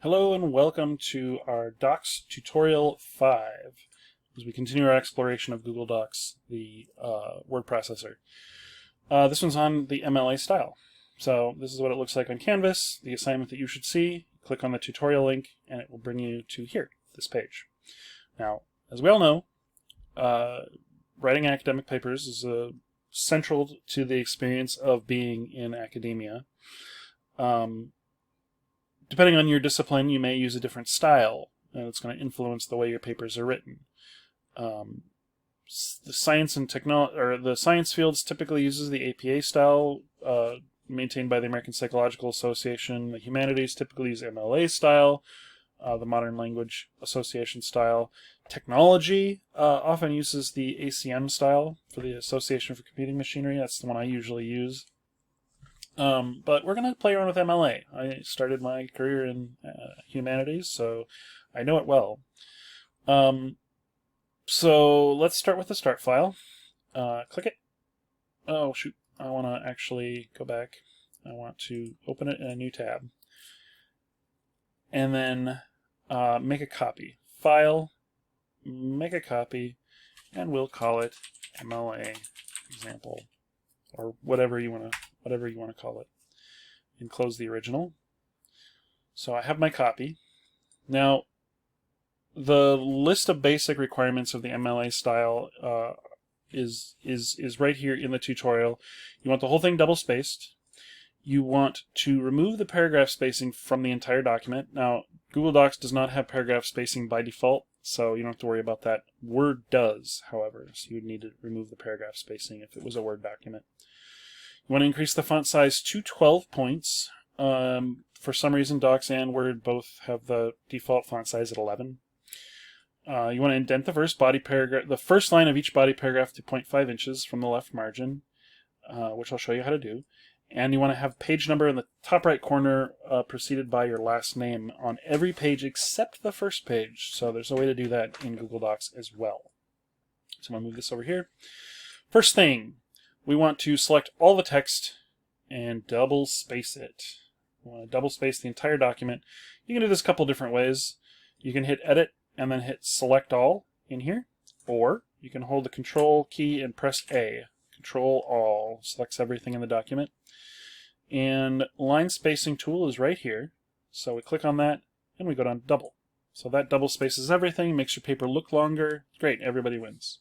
Hello and welcome to our Docs Tutorial 5 as we continue our exploration of Google Docs, the word processor. This one's on the MLA style. So this is what it looks like on Canvas, the assignment that you should see. Click on the tutorial link and it will bring you to here, this page. Now, as we all know, writing academic papers is central to the experience of being in academia. Depending on your discipline, you may use a different style, and it's going to influence the way your papers are written. The science and technology, or the science fields, typically uses the APA style, maintained by the American Psychological Association. The humanities typically use MLA style, the Modern Language Association style. Technology often uses the ACM style for the Association for Computing Machinery. That's the one I usually use. But we're going to play around with MLA. I started my career in humanities, so I know it well. So let's start with the start file. Click it. Oh, shoot. I want to actually go back. I want to open it in a new tab. And then make a copy. File, make a copy, and we'll call it MLA example, or whatever you want to call it, and close the original. So I have my copy. Now, the list of basic requirements of the MLA style is right here in the tutorial. You want the whole thing double spaced. You want to remove the paragraph spacing from the entire document. Now, Google Docs does not have paragraph spacing by default, so you don't have to worry about that. Word does, however, so you would need to remove the paragraph spacing if it was a Word document. You want to increase the font size to 12 points. For some reason, Docs and Word both have the default font size at 11. You want to indent the first body paragraph, the first line of each body paragraph to 0.5 inches from the left margin, which I'll show you how to do. And you want to have page number in the top right corner preceded by your last name on every page except the first page. So there's a way to do that in Google Docs as well. So I'm going to move this over here. First thing, we want to select all the text and double space it. We want to double space the entire document. You can do this a couple different ways. You can hit Edit and then hit Select All in here, or you can hold the Control key and press A. Control All selects everything in the document. And line spacing tool is right here. So we click on that and we go down to double. So that double spaces everything, makes your paper look longer. Great, everybody wins.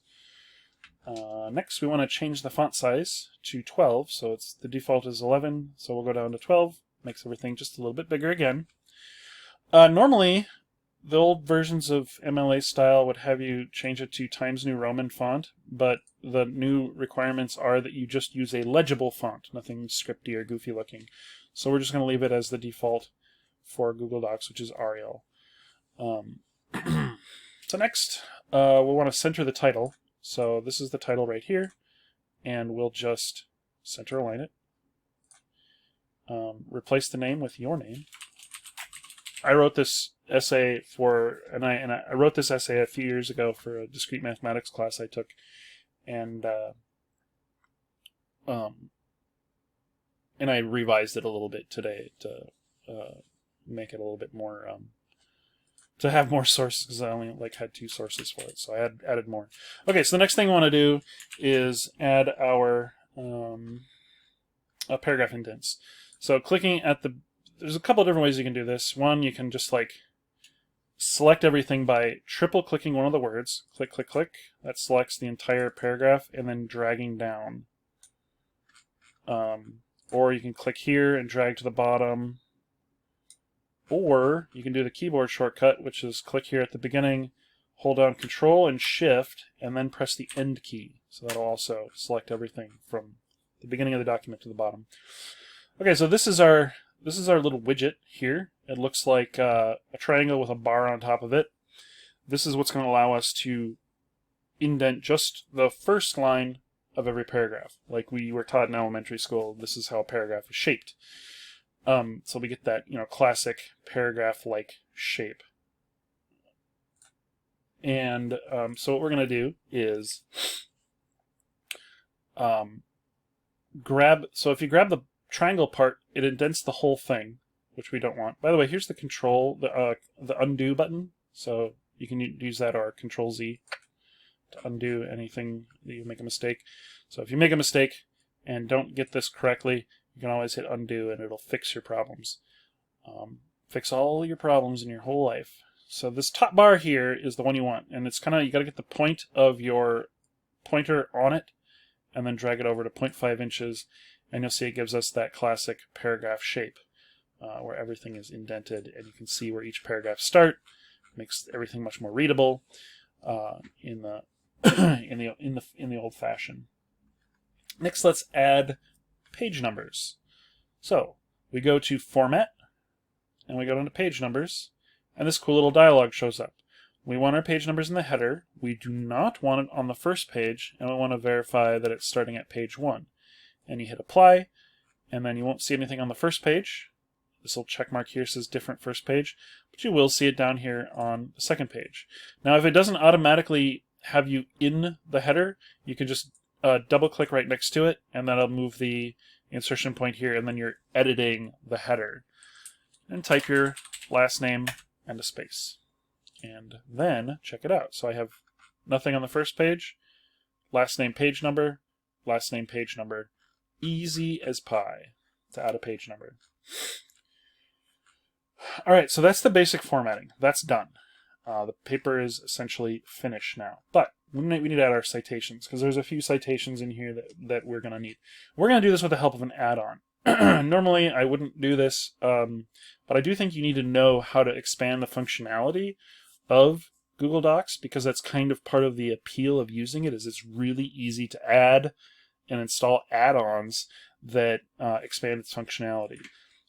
Next, we want to change the font size to 12. So the default is 11, so we'll go down to 12. Makes everything just a little bit bigger again. Normally, the old versions of MLA style would have you change it to Times New Roman font, but the new requirements are that you just use a legible font, nothing scripty or goofy looking. So we're just going to leave it as the default for Google Docs, which is Arial. So next, we'll want to center the title. So this is the title right here, and we'll just center align it. Replace the name with your name. I wrote this essay I wrote this essay a few years ago for a discrete mathematics class I took, and I revised it a little bit today to make it a little bit more to have more sources, because I only had 2 sources for it, so I added more. Okay, so the next thing we want to do is add our paragraph indents. So clicking at there's a couple of different ways you can do this. One, you can just select everything by triple clicking one of the words. Click, click, click. That selects the entire paragraph, and then dragging down. Or you can click here and drag to the bottom. Or you can do the keyboard shortcut, which is click here at the beginning, hold down Control and Shift, and then press the End key. So that'll also select everything from the beginning of the document to the bottom. Okay, so this is our little widget here. It looks like a triangle with a bar on top of it. This is what's going to allow us to indent just the first line of every paragraph. Like we were taught in elementary school, this is how a paragraph is shaped. So we get that, classic paragraph-like shape. And so what we're going to do is so if you grab the triangle part, it indents the whole thing, which we don't want. By the way, here's the control, the undo button. So you can use that or Control Z to undo anything that you make a mistake. So if you make a mistake and don't get this correctly, you can always hit undo and it'll fix your problems. Fix all your problems in your whole life. So this top bar here is the one you want, and it's you got to get the point of your pointer on it and then drag it over to 0.5 inches, and you'll see it gives us that classic paragraph shape where everything is indented and you can see where each paragraph starts. Makes everything much more readable in the in the old fashion. Next, let's add page numbers. So we go to Format and we go down to Page Numbers, and this cool little dialog shows up. We want our page numbers in the header. We do not want it on the first page, and we want to verify that it's starting at page 1. And you hit Apply, and then you won't see anything on the first page. This little check mark here says different first page, but you will see it down here on the second page. Now, if it doesn't automatically have you in the header, you can just double click right next to it, and that'll move the insertion point here, and then you're editing the header. And type your last name and a space. And then check it out. So I have nothing on the first page, last name, page number, last name, page number. Easy as pie to add a page number. All right, so that's the basic formatting. That's done. The paper is essentially finished now. But we need to add our citations, because there's a few citations in here that we're going to need. We're going to do this with the help of an add-on. Normally, I wouldn't do this, but I do think you need to know how to expand the functionality of Google Docs, because that's kind of part of the appeal of using it, is it's really easy to add and install add-ons that expand its functionality.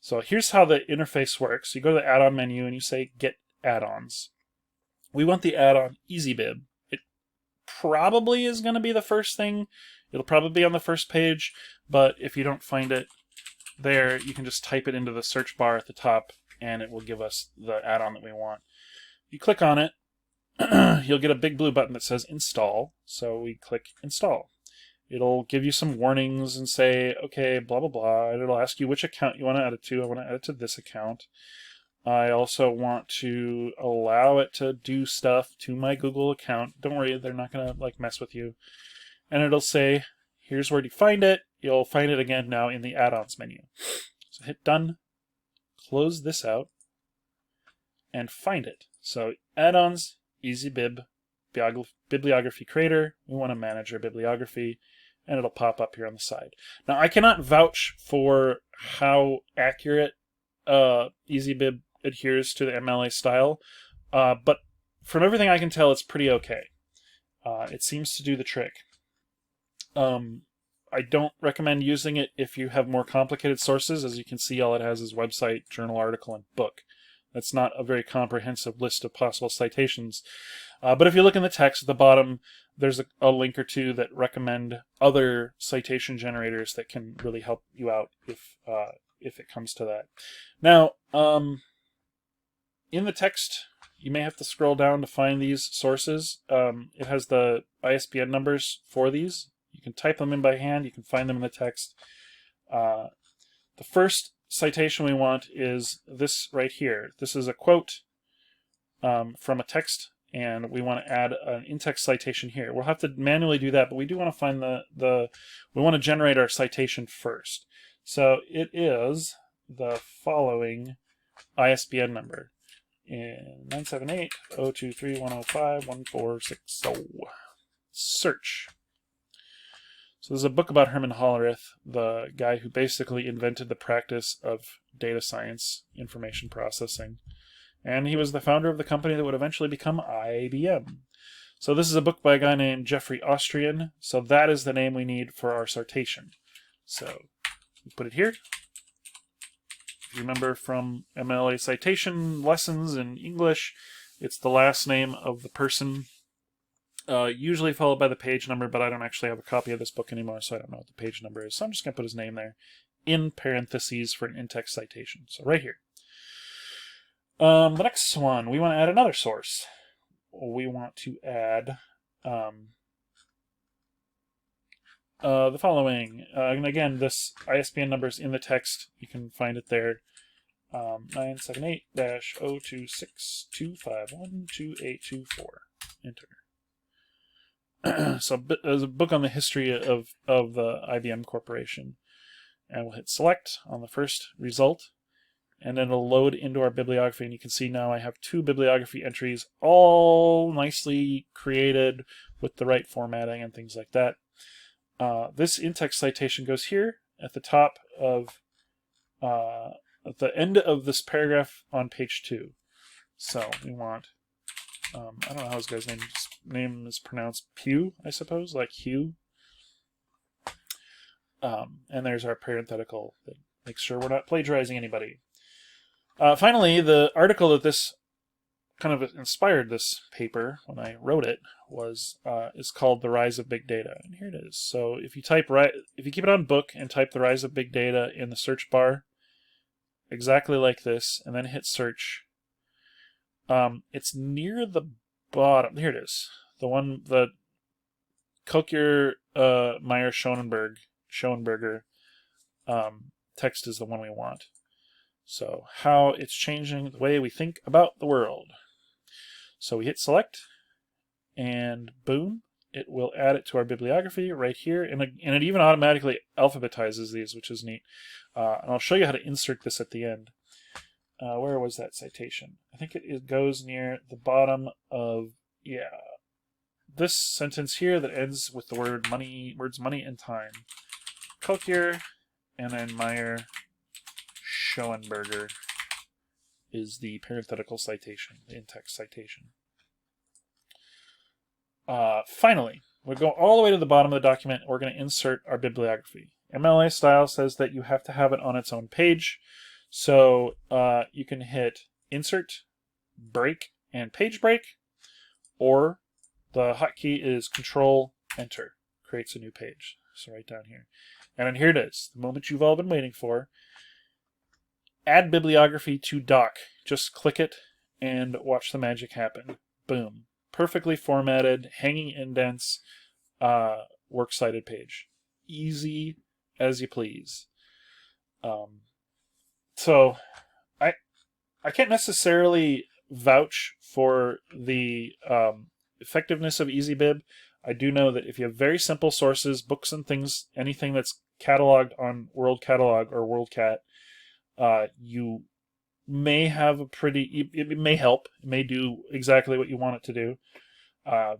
So here's how the interface works. You go to the add-on menu and you say Get Add-ons. We want the add-on EasyBib. It probably is going to be the first thing. It'll probably be on the first page, but if you don't find it there, you can just type it into the search bar at the top and it will give us the add-on that we want. You click on it, you'll get a big blue button that says Install, so we click Install. It'll give you some warnings and say, okay, blah, blah, blah, and it'll ask you which account you want to add it to. I want to add it to this account. I also want to allow it to do stuff to my Google account. Don't worry, they're not going to mess with you. And it'll say, here's where to find it. You'll find it again now in the add-ons menu. So hit Done, close this out, and find it. So add-ons, EasyBib, Bibliography Creator. We want to manage our bibliography, and it'll pop up here on the side. Now, I cannot vouch for how accurate EasyBib adheres to the MLA style, but from everything I can tell, it's pretty okay. It seems to do the trick. I don't recommend using it if you have more complicated sources. As you can see, all it has is website, journal article, and book. That's not a very comprehensive list of possible citations. But if you look in the text at the bottom, there's a link or two that recommend other citation generators that can really help you out if it comes to that. Now, in the text, you may have to scroll down to find these sources. It has the ISBN numbers for these. You can type them in by hand. You can find them in the text. The first citation we want is this right here. This is a quote from a text, and we want to add an in-text citation here. We'll have to manually do that, but we do want to find we want to generate our citation first. So it is the following ISBN number: 978-023-105-1460. Search. So there's a book about Herman Hollerith, the guy who basically invented the practice of data science, information processing. And he was the founder of the company that would eventually become IBM. So this is a book by a guy named Jeffrey Austrian. So that is the name we need for our citation. So we put it here. If you remember from MLA citation lessons in English, it's the last name of the person, usually followed by the page number, but I don't actually have a copy of this book anymore, so I don't know what the page number is. So I'm just going to put his name there in parentheses for an in-text citation. So right here. The next one, we want to add another source. We want to add the following. And again, this ISBN number is in the text. You can find it there. 978-026-251-2824. Enter. So there's a book on the history of the IBM Corporation. And we'll hit select on the first result. And then it'll load into our bibliography. And you can see now I have 2 bibliography entries, all nicely created with the right formatting and things like that. This in-text citation goes here at the top of, at the end of this paragraph on page 2. So we want, I don't know how this guy's name is pronounced, Pew, I suppose, like Hugh. And there's our parenthetical that makes sure we're not plagiarizing anybody. Finally, the article that this kind of inspired this paper when I wrote it is called The Rise of Big Data, and here it is. So if you keep it on book and type The Rise of Big Data in the search bar, exactly like this, and then hit search, it's near the bottom. Here it is. The Kocher, Meyer, Schoenberger text is the one we want. So how it's changing the way we think about the world. So we hit select, and boom, it will add it to our bibliography right here, and it even automatically alphabetizes these, which is neat. And I'll show you how to insert this at the end. Where was that citation? I think it goes near the bottom of, this sentence here that ends with the words money and time. Kocher, and then Meyer, Schoenberger is the parenthetical citation, the in-text citation. Finally, we'll go all the way to the bottom of the document. We're going to insert our bibliography. MLA style says that you have to have it on its own page. So you can hit Insert, Break, and Page Break, or the hotkey is Control Enter. Creates a new page. So right down here. And then here it is, the moment you've all been waiting for. Add bibliography to doc. Just click it and watch the magic happen. Boom. Perfectly formatted, hanging indents, works cited page. Easy as you please. So I can't necessarily vouch for the effectiveness of EasyBib. I do know that if you have very simple sources, books and things, anything that's cataloged on World Catalog or WorldCat, you may have it may help. It may do exactly what you want it to do.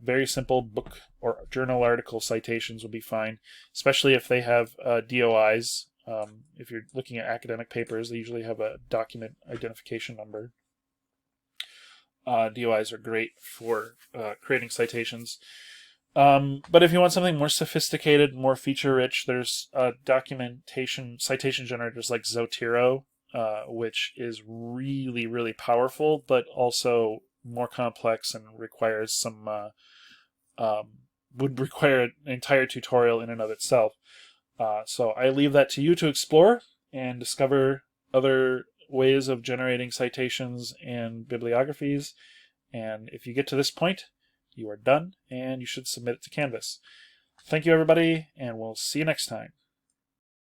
Very simple book or journal article citations will be fine, especially if they have DOIs. If you're looking at academic papers, they usually have a document identification number. DOIs are great for creating citations. But if you want something more sophisticated, more feature-rich, there's citation generators like Zotero, which is really, really powerful, but also more complex and requires some would require an entire tutorial in and of itself. So I leave that to you to explore and discover other ways of generating citations and bibliographies. And if you get to this point, you are done, and you should submit it to Canvas. Thank you, everybody, and we'll see you next time.